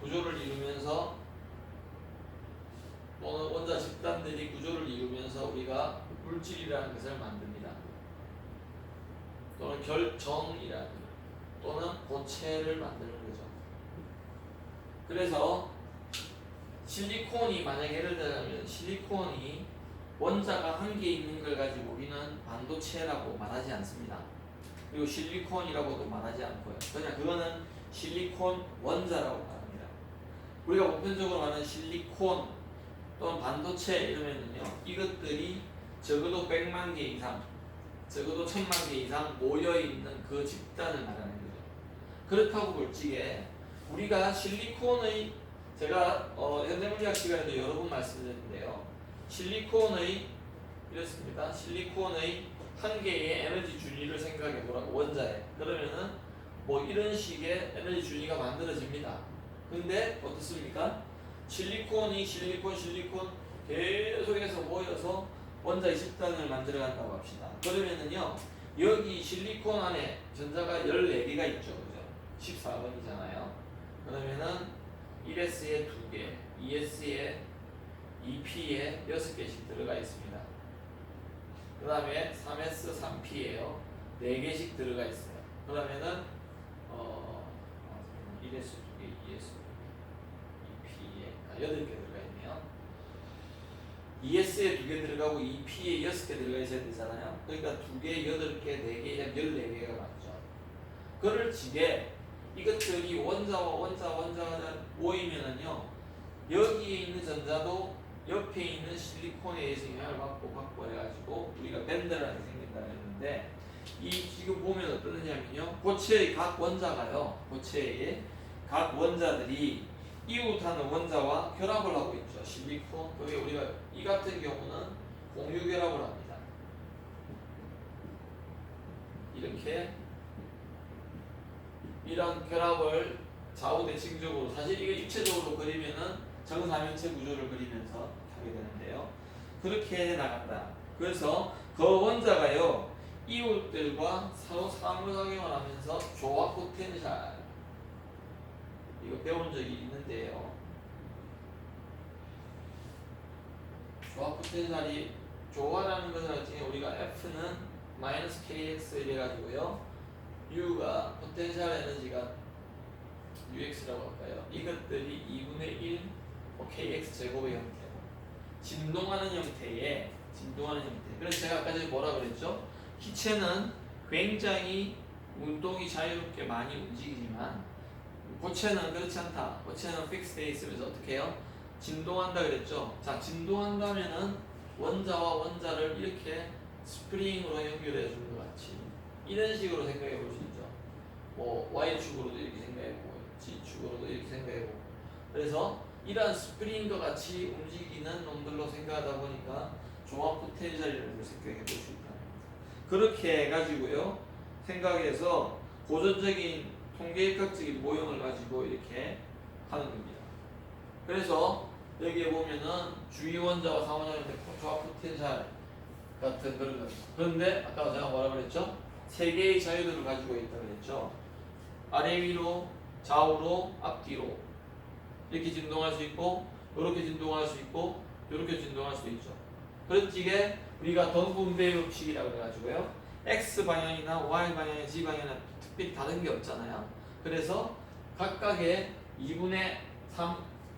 구조를 이루면서, 또는 원자 집단들이 구조를 이루면서 우리가 물질이라는 것을 만듭니다. 또는 결정이라는, 또는 고체를 만드는 거죠. 그래서 실리콘이, 만약 예를 들자면 실리콘이 원자가 한 개 있는 걸 가지고 우리는 반도체라고 말하지 않습니다. 그리고 실리콘이라고도 말하지 않고요. 그냥 그거는 실리콘 원자라고 말합니다. 우리가 보편적으로 말하는 실리콘 또는 반도체 이러면은요, 이것들이 적어도 100만 개 이상, 적어도 1000만 개 이상 모여있는 그 집단을 말하는 거죠. 그렇다고 볼 적에 우리가 실리콘의, 제가 현대물리학 시간에도 여러 번 말씀드렸는데요, 실리콘의 이렇습니다. 실리콘의 한 개의 에너지 준위를 생각해 보라고, 원자에. 그러면은 뭐 이런 식의 에너지 준위가 만들어집니다. 근데 어떻습니까? 실리콘이 실리콘 계속해서 모여서 원자의 집단을 만들어 간다고 합시다. 그러면은요, 여기 실리콘 안에 전자가 14개가 있죠. 그죠? 14번이잖아요. 그러면은 1S에 2개, 2S에 2P에 6개씩 들어가 있습니다. 그 다음에 3S, 3P에요. 4개씩 들어가 있어요. 그러면은 1S, 2개, 2S, 2P에 8개 들어가 있네요. 2S에 2개 들어가고 2P에 6개 들어가 있어야 되잖아요. 그러니까 2개, 8개, 4개, 14개가 맞죠. 그럴 적에 이것들이 원자가 모이면은요, 여기에 있는 전자도 옆에 있는 실리콘에 의해서 영향을 받고 해가지고 우리가 밴드라는 게 생긴다 했는데, 이 지금 보면 어떠냐면요, 고체의 각 원자가요, 고체의 각 원자들이 이웃하는 원자와 결합을 하고 있죠. 실리콘, 그게 우리가 이 같은 경우는 공유 결합을 합니다. 이렇게 이런 결합을 좌우대칭적으로, 사실 이거 입체적으로 그리면은 정사면체 구조를 그리면서 하게 되는데요. 그렇게 나간다. 그래서 그 원자가요, 이웃들과 서로 상호작용을 하면서 조합 포텐셜, 이거 배운 적이 있는데요. 조합 포텐셜이, 조화라는 것을 지금 우리가 F는 -kx 이래가지고요, U가 포텐셜 에너지가 UX라고 할까요? 이것들이 2분의 1 KX 제곱의 형태고, 진동하는 형태. 그래서 제가 아까 전에 뭐라 그랬죠? 기체는 굉장히 운동이 자유롭게 많이 움직이지만 고체는 그렇지 않다. 고체는 픽스되어 있으면서 어떻게 해요? 진동한다 그랬죠? 자, 진동한다면은 원자와 원자를 이렇게 스프링으로 연결해 주는 것 같이 이런 식으로 생각해 볼 수 있죠. 뭐 Y축으로도 이렇게 생각해 보고 G축으로도 이렇게 생각해 보고, 그래서 이러한 스프링과 같이 움직이는 놈들로 생각하다 보니까 종합 포텐셜이라는 걸 생각해 볼 수 있다. 그렇게 해가지고요, 생각해서 고전적인 통계학적인 모형을 가지고 이렇게 하는 겁니다. 그래서 여기에 보면은 주위 원자와 상호작용 조합 포텐셜 같은 그런 겁니다. 그런데 아까 제가 뭐라 그랬죠? 세 개의 자유들을 가지고 있다 그랬죠. 아래 위로, 좌우로, 앞뒤로 이렇게 진동할 수 있고, 이렇게 진동할 수 있고, 이렇게 진동할 수 있죠. 그런 쪽에 우리가 던분배 법칙이라고 그래가지고요, x 방향이나 y 방향, z 방향이나 특별히 다른 게 없잖아요. 그래서 각각의 2분의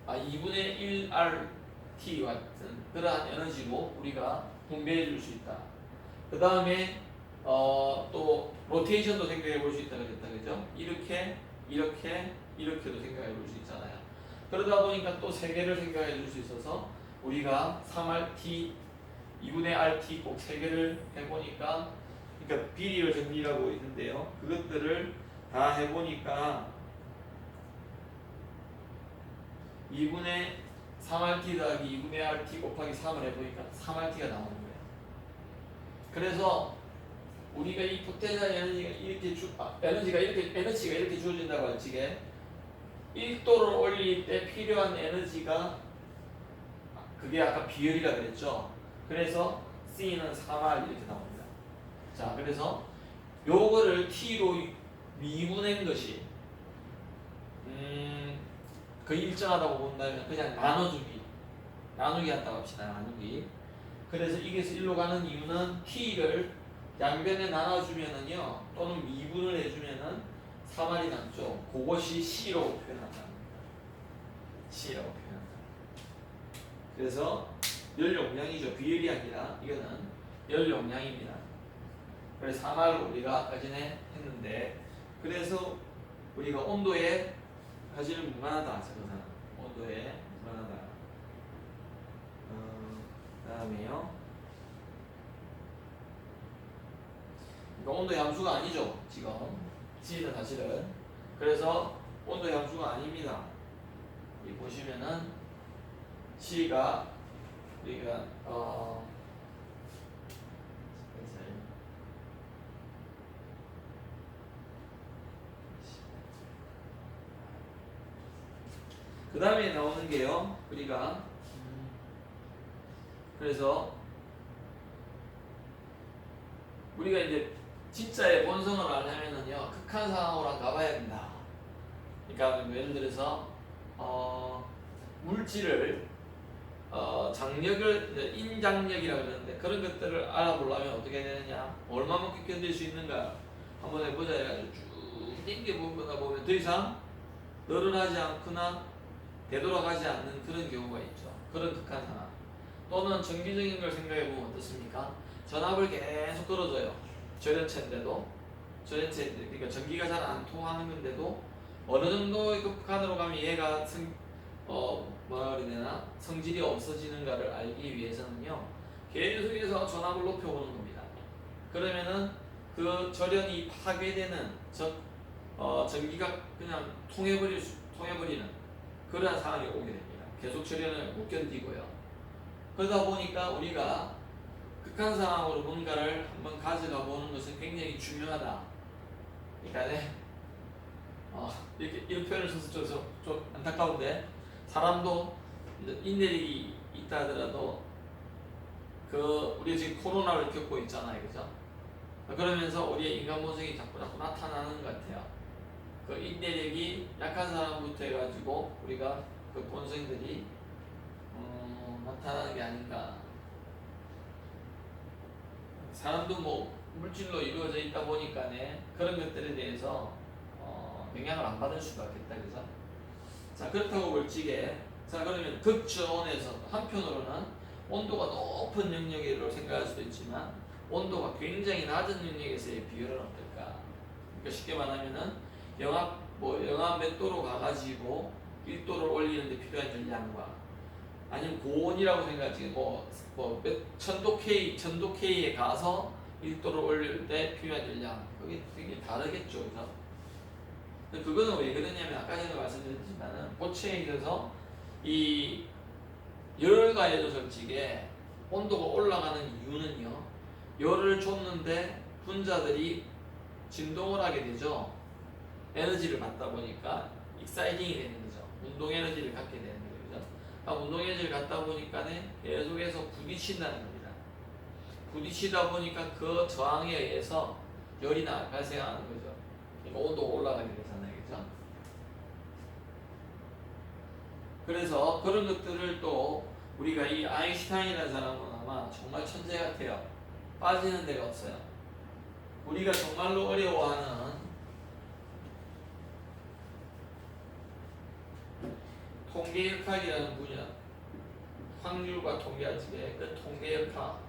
1 RT 같은 그러한 에너지로 우리가 분배해 줄 수 있다. 그 다음에 또 로테이션도 생각해 볼 수 있다 그랬다, 그죠? 이렇게도 생각해 볼 수 있잖아요. 그러다 보니까 또 세 개를 생각해 줄 수 있어서 우리가 3RT, 2분의 RT 꼭 세 개를 해보니까, 그러니까 비리를 정리하고 있는데요. 그것들을 다 해보니까 2분의 3RT 더하기 2분의 RT 곱하기 3을 해보니까 3RT가 나오는 거예요. 그래서 우리가 이 포텐셜 에너지가 이렇게 주어진다고 할 적에 1도를 올릴 때 필요한 에너지가, 그게 아까 비열이라 그랬죠. 그래서 C는 3R 이렇게 나옵니다. 자, 그래서 요거를 T로 미분한 것이 그 일정하다고 본다면 그냥 나누기 한다고 합시다. 나누기. 그래서 이게서 1로 가는 이유는 T를 양변에 나눠주면은요, 또는 미분을 해주면은 3R이 남죠. 그것이 C로 표현한다. C라고 표현한다. 그래서 열 용량이죠. 비율이 아니라 이거는 열 용량입니다. 그래서 3R로 우리가 아까 전에 했는데, 그래서 우리가 온도에 사실은 무관하다. 저거는 온도에 무관하다. 그다음에요. 그러니까 온도 함수가 아니죠. 지금 C는 사실은. 그래서 온도 함수가 아닙니다. 여기 보시면은 C가 우리가 그 다음에 나오는 게요, 우리가 그래서 우리가 이제 진짜의 본성을 알려면은요, 극한 상황으로 가봐야 된다. 그러니까 예를 들어서 물질을 장력을 이제 인장력이라고 그러는데 그런 것들을 알아보려면 어떻게 되느냐? 얼마만큼 견딜 수 있는가? 한번 해보자 해가지고 쭉 당겨보다 보면 더 이상 늘어나지 않거나 되돌아가지 않는 그런 경우가 있죠. 그런 극한 상황. 또는 정기적인 걸 생각해보면 어떻습니까? 전압을 계속 걸어줘요. 절연체인데도 그러니까 전기가 잘 안 통하는 건데도 어느 정도의 극한으로 가면 얘가 뭐라 그래야 되나? 성질이 없어지는가를 알기 위해서는요, 계속해서 전압을 높여보는 겁니다. 그러면은 그 절연이 파괴되는 전기가 그냥 통해버리는 그러한 상황이 오게 됩니다. 계속 절연을 못 견디고요. 그러다 보니까 우리가 극한 상황으로 뭔가를 한번 가져가 보는 것은 굉장히 중요하다. 그러니까 이렇게 이런 표현을 써서 좀 안타까운데, 사람도 인내력이 있다 하더라도 우리 지금 코로나를 겪고 있잖아요, 그죠? 그러면서 우리의 인간 본성이 자꾸 나타나는 것 같아요. 그 인내력이 약한 사람부터 해가지고 우리가 그 본성들이 나타나는 게 아닌가. 사람도 뭐 물질로 이루어져 있다 보니까네 그런 것들에 대해서 영향을 안 받을 수가 있겠다, 그죠? 자, 그렇다고 볼 적에, 자, 그러면 극저온에서 한편으로는 온도가 높은 영역으로 생각할 수도 있지만 온도가 굉장히 낮은 영역에서의 비율은 어떨까? 그러니까 쉽게 말하면은 영하 몇 도로 가가지고 1도를 올리는데 필요한 전량과, 아니면 고온이라고 생각하지 몇 천도 K에 가서 1도를 올릴 때 필요한 전량, 그게 되게 다르겠죠, 그죠? 근데 그거는 왜 그러냐면 아까 전에 말씀드렸지만은 고체에 있어서 이 열과에도 솔직히 온도가 올라가는 이유는요, 열을 줬는데 분자들이 진동을 하게 되죠. 에너지를 받다 보니까 익사이팅이 되는 거죠. 운동 에너지를 갖게 되는 거죠. 운동 에너지를 갖다 보니까 계속해서 부딪힌다는 겁니다. 부딪히다 보니까 그 저항에 의해서 열이 발생하는 거죠. 그러니까 온도가 올라가게 되잖아요, 그죠? 그래서 그런 것들을 또 우리가 이 아인슈타인이라는 사람은 아마 정말 천재 같아요. 빠지는 데가 없어요. 우리가 정말로 어려워하는 통계역학이라는 분야, 확률과 통계학의 그 통계역학,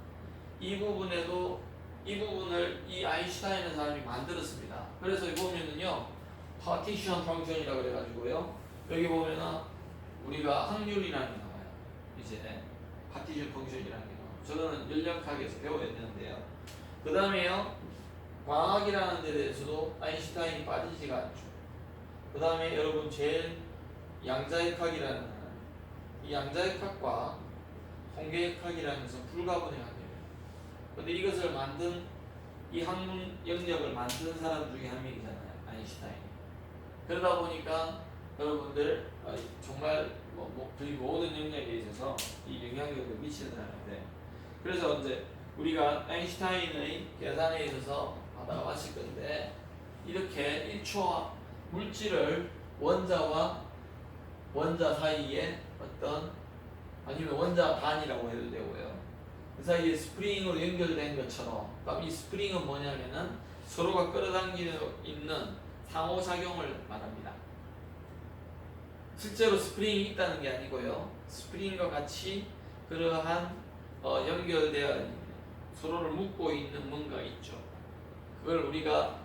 이 부분을 이 아인슈타인이라는 사람이 만들었습니다. 그래서 여기 보면은요, 파티션 펑션이라고 그래가지고요, 여기 보면은 우리가 확률이라는 게 나와요. 이제 파티션 펑션이라는 게 나와요. 저거는 연력학에서 배워야 되는데요. 그 다음에요, 과학이라는 데 대해서도 아인슈타인이 빠지지가 않죠. 그 다음에 여러분 제일 양자역학이라는, 이 양자역학과 통계역학이라는 것은 불가분의 관계예요. 근데 이것을 만든, 이 학문 영역을 만든 사람 중에 한 명이잖아요, 아인슈타인. 그러다 보니까 여러분들 정말 거의 모든 영역에 있어서 이 영향력을 미치더라는데, 그래서 이제 우리가 아인슈타인의 계산에 있어서 하다가 마칠 건데, 이렇게 1초 물질을 원자와 원자 사이에 아니면 원자 단이라고 해도 되고요, 그 사이에 스프링으로 연결된 것처럼, 그럼 이 스프링은 뭐냐면은 서로가 끌어당기고 있는 상호작용을 말합니다. 실제로 스프링이 있다는 게 아니고요, 스프링과 같이 그러한 연결되어 있는, 서로를 묶고 있는 뭔가 있죠. 그걸 우리가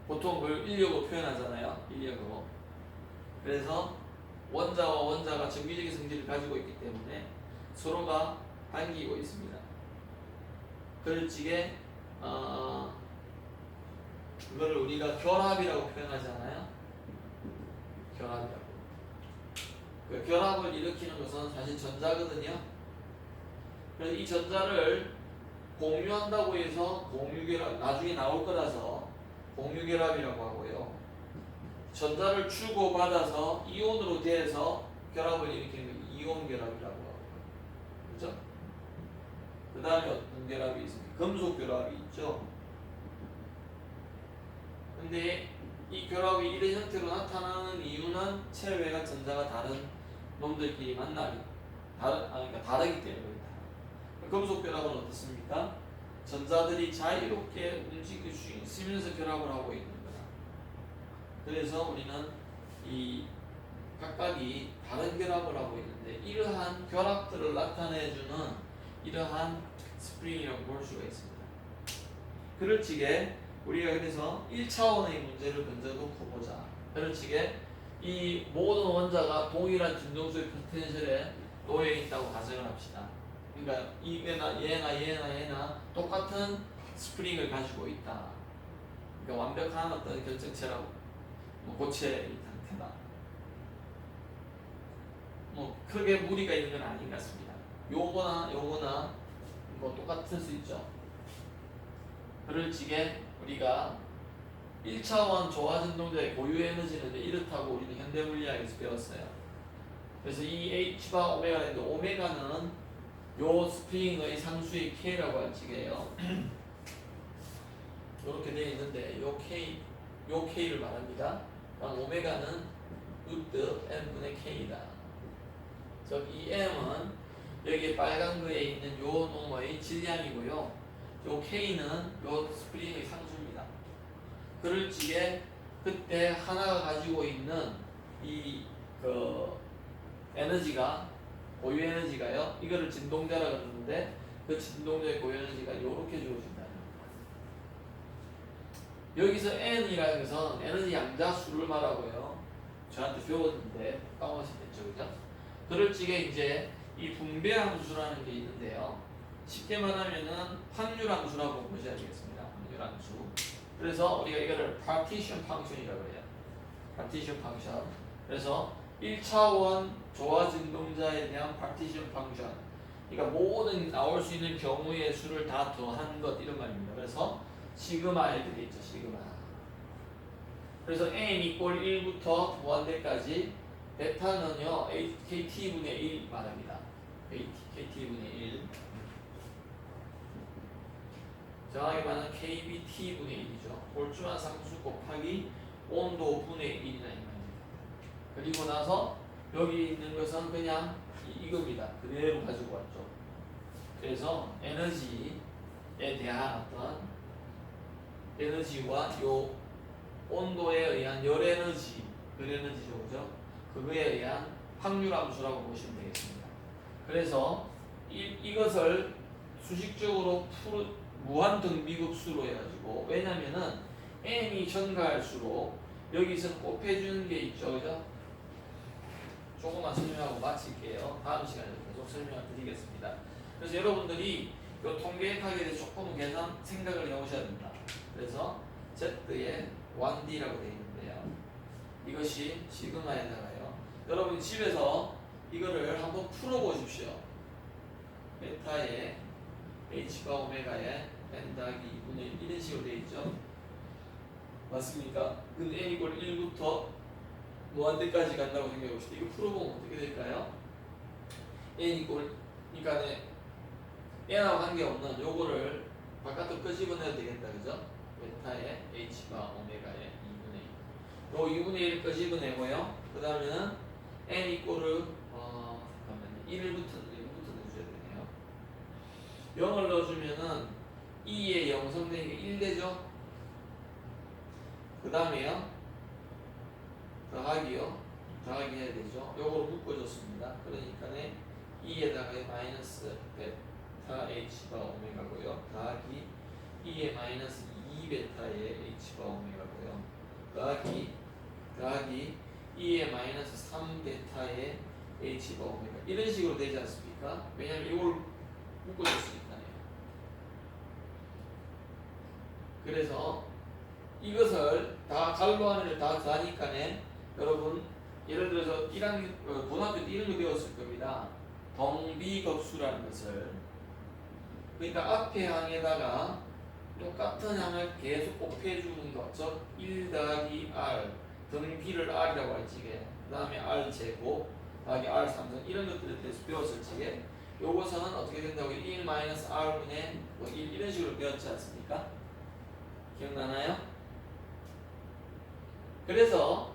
보통 그걸 인력으로 표현하잖아요, 인력으로. 그래서 원자와 원자가 정기적인 성질을 가지고 있기 때문에 서로가 당기고 있습니다. 그럴 적에 그거를 우리가 결합이라고 표현하잖아요. 결합이라고. 그 결합을 일으키는 것은 사실 전자거든요. 그래서 이 전자를 공유한다고 해서 공유결합, 나중에 나올 거라서 공유결합이라고 하고요, 전자를 주고받아서 이온으로 돼서 결합을 일으키는 걸 이온결합이라고 하고, 그렇죠? 그 다음에 어떤 결합이 있습니까? 금속결합이 있죠. 근데 이 결합이 이런 형태로 나타나는 이유는 체외가 전자가 다른 놈들끼리 만나기 그러니까 다르기 때문에 그렇다. 금속 결합은 어떻습니까? 전자들이 자유롭게 움직일 수 있으면서 결합을 하고 있는 거다. 그래서 우리는 이 각각이 다른 결합을 하고 있는데 이러한 결합들을 나타내주는 이러한 스프링이라고 볼 수가 있습니다. 그럴 적에 우리가 그래서 1차원의 문제를 던져놓고 보자. 그럴 적에 이 모든 원자가 동일한 진동수의 포텐셜에 놓여 있다고 가정을 합시다. 그러니까 얘나 똑같은 스프링을 가지고 있다. 그러니까 완벽한 어떤 결정체라고 고체의 상태다. 크게 무리가 있는 건 아닌 것 같습니다. 요거나 똑같을 수 있죠. 그럴 적에 우리가 1차원 조화전동자의 고유 에너지는 이렇다고 우리는 현대물리학에서 배웠어요. 그래서 이 H바 오메가가 있는데 오메가는 요 스프링의 상수의 K라고 할 적이에요. 이렇게 되어 있는데 요 K를 말합니다. 그럼 오메가는 루트 M분의 K다. 즉 이 M은 여기 빨간 거에 있는 요 놈의 질량이고요. 요 K는 요 스프링의 상수입니다. 그럴 적에 그때 하나가 가지고 있는 이 에너지가 고유 에너지가요. 이거를 진동자라고 하는데 그 진동자의 고유 에너지가 이렇게 주어진다. 여기서 N이라는 것은 에너지 양자수를 말하고요. 저한테 배웠는데 까먹으셨겠죠, 그죠? 그럴 적에 이제 이 분배 함수라는 게 있는데요. 쉽게 말하면은 확률 함수라고 보셔야 되겠습니다. 확률 함수. 그래서 우리가 이거를 partition function이라고 해요. partition function. 그래서 1차원 조화 진동자에 대한 partition function. 그러니까 모든 나올 수 있는 경우의 수를 다 더한 것 이런 말입니다. 그래서 시그마 이렇게 돼 있죠. 시그마. 그래서 n 이꼴 1부터 무한대까지 베타는요 kt분의 1 말합니다. kt분의 1. 정확히 말하면 kbt분의 1이죠. 볼주만 상수 곱하기 온도 분의 1이나 이 말입니다. 그리고 나서 여기 있는 것은 그냥 이겁니다. 그대로 가지고 왔죠. 그래서 에너지에 대한 어떤 에너지와 요 온도에 의한 열 에너지죠, 그죠? 그거에 의한 확률 함수라고 보시면 되겠습니다. 그래서 이것을 수식적으로 무한 등비급수로 해가지고 왜냐면은 n이 증가할수록 여기서 곱해주는 게 있죠, 그죠? 조금만 설명하고 마칠게요. 다음 시간에 계속 설명을 드리겠습니다. 그래서 여러분들이 이 통계학에 대해서 조금 계산 생각을 해오셔야 됩니다. 그래서 Z에 1D라고 되어 있는데요. 이것이 시그마에다가요. 여러분 집에서 이거를 한번 풀어보십시오. 베타에 H가 오메가에 N 더하기 2분의 1 이런 식으로 되어 있죠. 맞습니까? 근데 N 이꼴 1부터 무한대까지 간다고 생각해 봅시다. 이거 풀어보면 어떻게 될까요? N 이꼴 그러니까 N하고 관계없는 요거를 바깥으로 끄집어내도 되겠다, 그죠? 베타에 H가 오메가에 2분의 1. 요 2분의 1 끄집어내고요. 그 다음에는 N 이꼴을 잠깐만요. 1부터 넣어줘야 되네요. 0을 넣어주면은 2에 0 성대니까 1 되죠? 그 다음에요. 더하기 해야 되죠. 요거로 묶어줬습니다. 그러니까 2에다가 마이너스 베타 H가 오메가고요. 더하기 2에 마이너스 2베타의 H가 오메가고요. 더하기 2에 마이너스 3베타의 H가 오메가. 이런 식으로 되지 않습니까? 왜냐면 이걸 묶어줬으니까요. 그래서 이것을 다 갈로 안을 다 더하니까네 여러분 예를 들어서 1학년 고등학교 때 이런 거 배웠을 겁니다. 동비급수라는 것을 그러니까 앞에 항에다가 똑같은 항을 계속 곱해주는 것, 즉 1 더하기 R 등비를 R이라고 할 적에 그 다음에 R 제곱 더하기 R 3선 이런 것들에 대해서 배웠을 적에 요것은 어떻게 된다고 1 마이너스 R분의 1 이런 식으로 배웠지 않습니까? 기억나나요? 그래서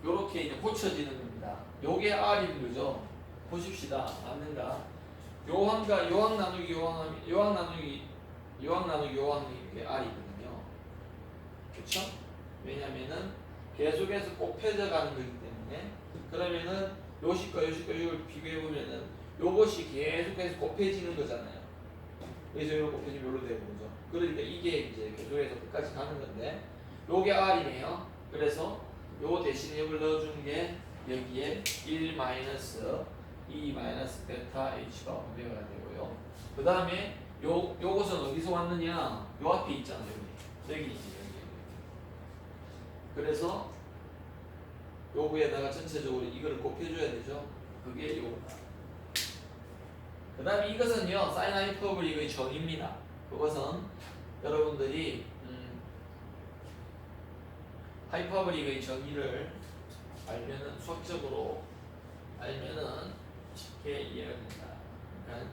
요렇게 이제 고쳐지는 겁니다. 요게 R이죠. 보십시다. 맞는가? 요항과 요항 나누기 요항 나누기 이게 R이거든요. 그쵸? 왜냐면은 계속해서 곱해져 가는 거기 때문에. 그러면은 요식과 요식을 비교해 보면은 요것이 계속해서 곱해지는 거잖아요. 그래서 요거 곱해지면 요로 되고 그죠? 그러니까 이게 이제 계속해서 끝까지 가는 건데 요게 R이네요. 그래서 요 대신에 이걸 넣어주는 게 여기에 1 마이너스 2 마이너스 베타 h가 오메가가 되고요. 그 다음에 요것은 어디서 왔느냐? 요 앞에 있잖아요. 여기 있지 여기. 그래서 요거에다가 전체적으로 이거를 곱해줘야 되죠. 그게 요거다. 그 다음에 이것은요 사인 하이퍼블릭의 정의입니다. 그것은 여러분들이 하이퍼블릭의 정의를 알면은 수학적으로 알면은 쉽게 이해가 된다. 그러니까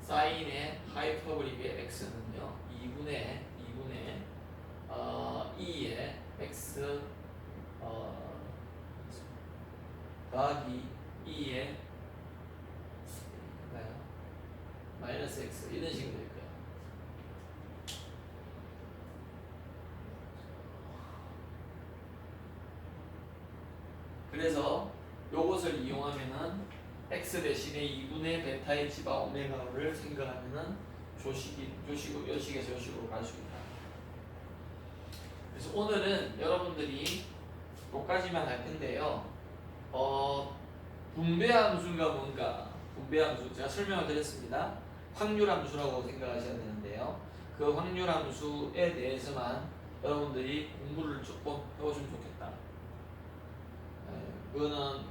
사인의 하이퍼블릭의 x는요 2분의 2의 x 더하기 2의 마이너스 x 이런 식으로 될 거예요. 그래서 요것을 이용하면은 x 대신에 2분의 베타의 지바 오메가를 생각하면은 요식에서 요식으로 갈 수 있다. 그래서 오늘은 여러분들이 요까지만 할 건데요. 분배함수가 뭔가 분배함수 제가 설명을 드렸습니다. 확률함수라고 생각하셔야 되는데요. 그 확률함수에 대해서만 여러분들이 공부를 조금 해보시면 좋겠다. 그거는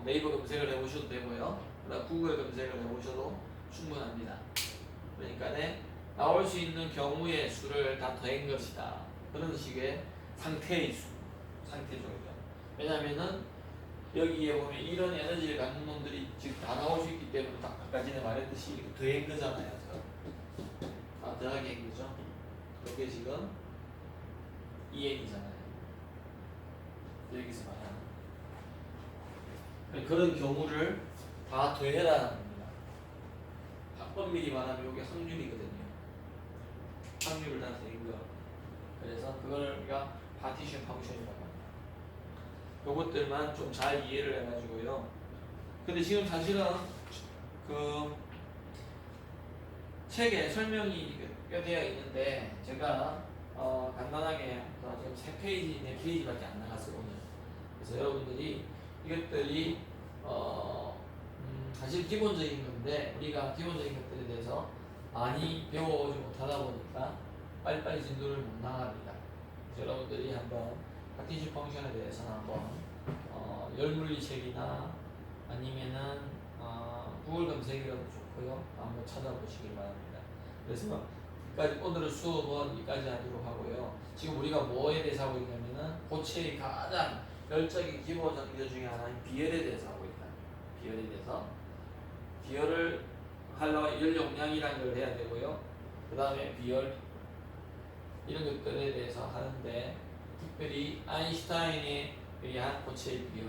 네이버 검색을 해보셔도 되고요. 그다음 구글 검색을 해보셔도 충분합니다. 그러니까 나올 수 있는 경우의 수를 다 더한 것이다. 그런 식의 상태의 수, 상태적이죠. 왜냐하면은 여기에 보면 이런 에너지를 갖는 놈들이 지금 다 나올 수 있기 때문에 아까 전에 말했듯이 이렇게 더한 거잖아요. 더하게 한 거죠. 이게 지금 EN이잖아요. 여기서 말하는 그런 경우를 다 더해라는 겁니다. 엄밀히 말하면 이게 확률이거든요. 확률을 다 더한 거. 그래서 그걸 우리가 파티션 펑션이라고 합니다. 요것들만 좀 잘 이해를 해가지고요. 근데 지금 사실은 그 책에 설명이 꽤 되어 있는데 제가 간단하게 지금 3페이지, 4페이지밖에 안 나갔어요 오늘. 그래서 여러분들이 이것들이 사실 기본적인 건데 우리가 기본적인 것들에 대해서 많이 배워오지 못하다 보니까 빨리빨리 진도를 못 나갑니다. 그래서 여러분들이 한번 파티션 펑션에 대해서는 한번 열물리 책이나 아니면은 구글 검색이라도 좋고요. 한번 찾아보시길 바랍니다. 그래서 여기까지 오늘의 수업은 여기까지 하도록 하고요. 지금 우리가 뭐에 대해서 하고 있냐면은 고체의 가장 열적인 기본 정리 중에 하나인 비열에 대해서 하고 있다. 비열에 대해서 비열을 하려면 열 용량이라는 걸 해야 되고요. 그 다음에 비열 이런 것들에 대해서 하는데 특별히 아인슈타인에 의한 고체의 비열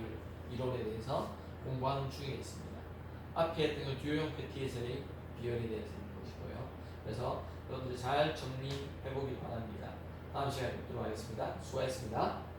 이론에 대해서 공부하는 중에 있습니다. 앞에 했던 건 듀오형 패티에서의 비열에 대해서 있는 것이고요. 그래서 여러분들이 잘 정리해 보길 바랍니다. 다음 시간에 뵙도록 하겠습니다. 수고하셨습니다.